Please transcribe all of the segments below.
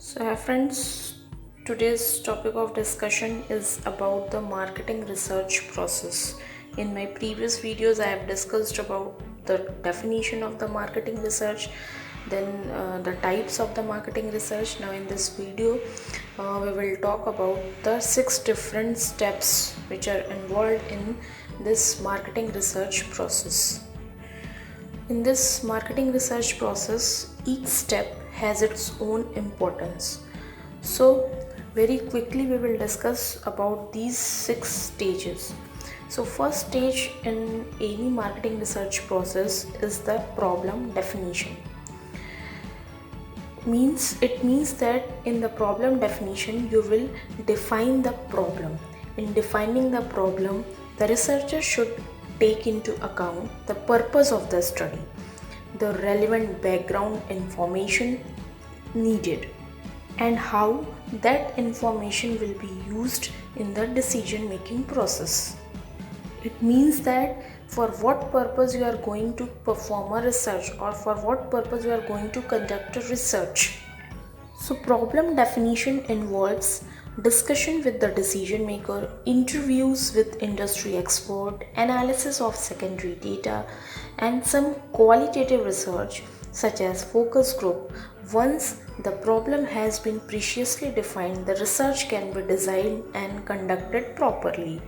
So, hi friends, today's topic of discussion is about the marketing research process. In my previous videos, I have discussed about the definition of the marketing research, then the types of the marketing research. Now, in this video, we will talk about the 6 different steps which are involved in this marketing research process. In this marketing research process, each step has its own importance. So, very quickly, we will discuss about these 6 stages. So, first stage in any marketing research process is the problem definition. It means that in the problem definition, you will define the problem. In defining the problem, the researcher should take into account the purpose of the study, the relevant background information needed, and how that information will be used in the decision making process. It means that for what purpose you are going to perform a research or for what purpose you are going to conduct a research. So, problem definition involves discussion with the decision maker, interviews with industry expert, analysis of secondary data, and some qualitative research such as focus group. Once the problem has been preciously defined, the research can be designed and conducted properly.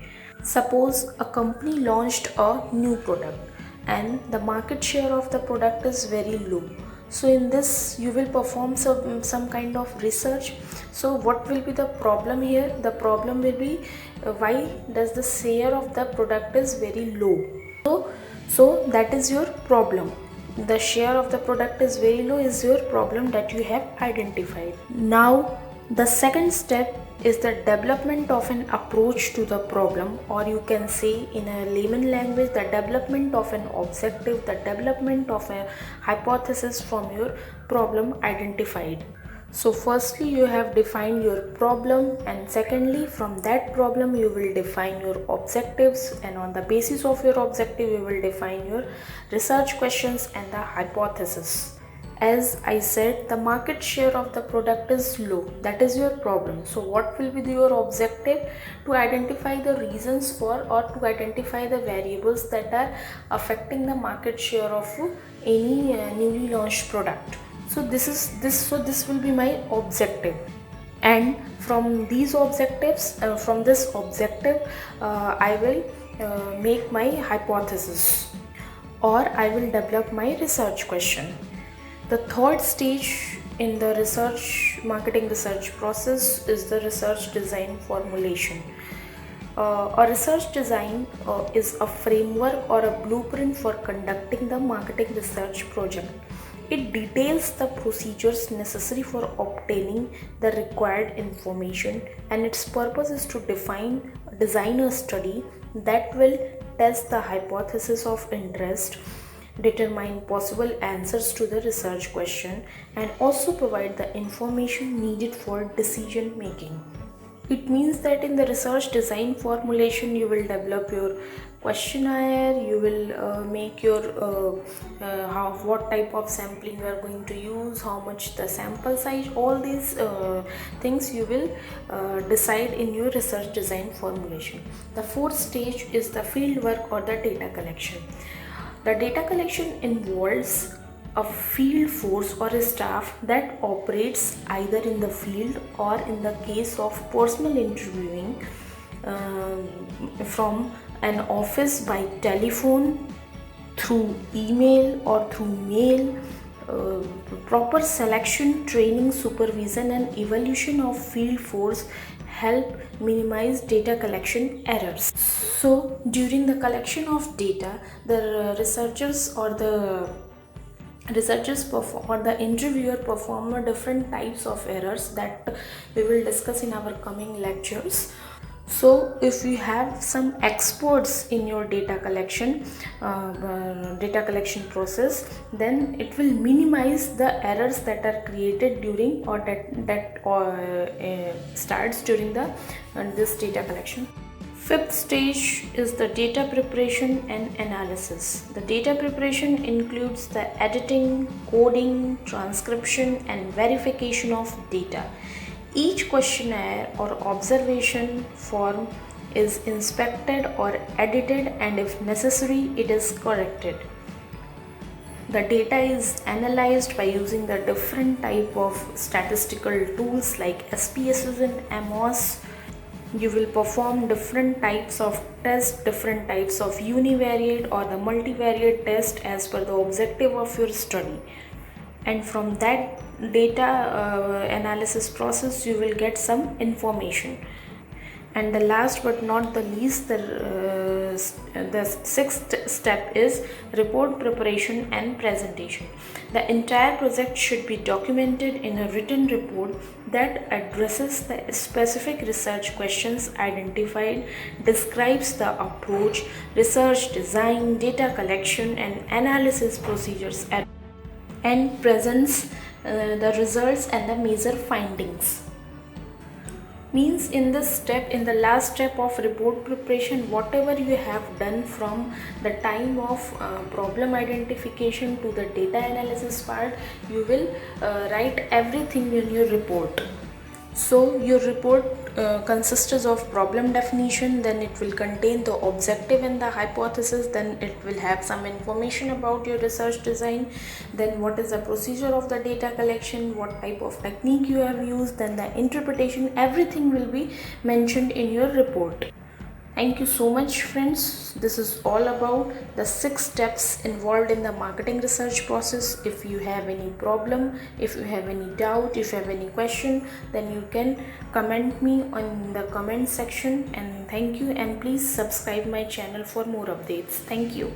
Suppose a company launched a new product and the market share of the product is very low. So in this you will perform some kind of research. So what will be the problem here? The problem will be why does the share of the product is very low. So that is your problem. The share of the product is very low is your problem that you have identified. Now the second step is the development of an approach to the problem, or you can say in a layman language, the development of an objective, the development of a hypothesis from your problem identified. So firstly you have defined your problem, and secondly from that problem you will define your objectives, and on the basis of your objective you will define your research questions and the hypothesis. As I said, the market share of the product is low. That is your problem. So what will be your objective? To identify the reasons for or to identify the variables that are affecting the market share of any newly launched product. So this will be my objective, and from these objectives, from this objective, I will make my hypothesis, or I will develop my research question. The third stage in the marketing research process is the research design formulation. A research design is a framework or a blueprint for conducting the marketing research project. It details the procedures necessary for obtaining the required information, and its purpose is to design a study that will test the hypothesis of interest, determine possible answers to the research question, and also provide the information needed for decision making. It means that in the research design formulation you will develop your questionnaire, you will make your what type of sampling you are going to use, how much the sample size, all these things you will decide in your research design formulation. The fourth stage is the field work or the data collection. The data collection involves a field force or a staff that operates either in the field or, in the case of personal interviewing, from an office by telephone, through email or through mail. Proper selection, training, supervision, and evaluation of field force help minimize data collection errors. So during the collection of data, the researchers or the interviewer perform different types of errors that we will discuss in our coming lectures. So if you have some experts in your data collection process, then it will minimize the errors that are created during or that starts during this data collection. Fifth stage is the data preparation and analysis. The data preparation includes the editing, coding, transcription, and verification of data. Each questionnaire or observation form is inspected or edited, and if necessary, it is corrected. The data is analyzed by using the different type of statistical tools like SPSS and MOS. You will perform different types of tests, different types of univariate or the multivariate test as per the objective of your study, and from that data analysis process you will get some information. And the last but not the least, the sixth step is report preparation and presentation. The entire project should be documented in a written report that addresses the specific research questions identified, describes the approach, research design, data collection and analysis procedures, and presents the results and the major findings. Means in this step, in the last step of report preparation, whatever you have done from the time of problem identification to the data analysis part, you will write everything in your report. So your report consists of problem definition, then it will contain the objective and the hypothesis, then it will have some information about your research design, then what is the procedure of the data collection, what type of technique you have used, then the interpretation, everything will be mentioned in your report. Thank you so much friends. This is all about the 6 steps involved in the marketing research process. If you have any problem, if you have any doubt, if you have any question, then you can comment me on the comment section. And thank you, and please subscribe my channel for more updates. Thank you.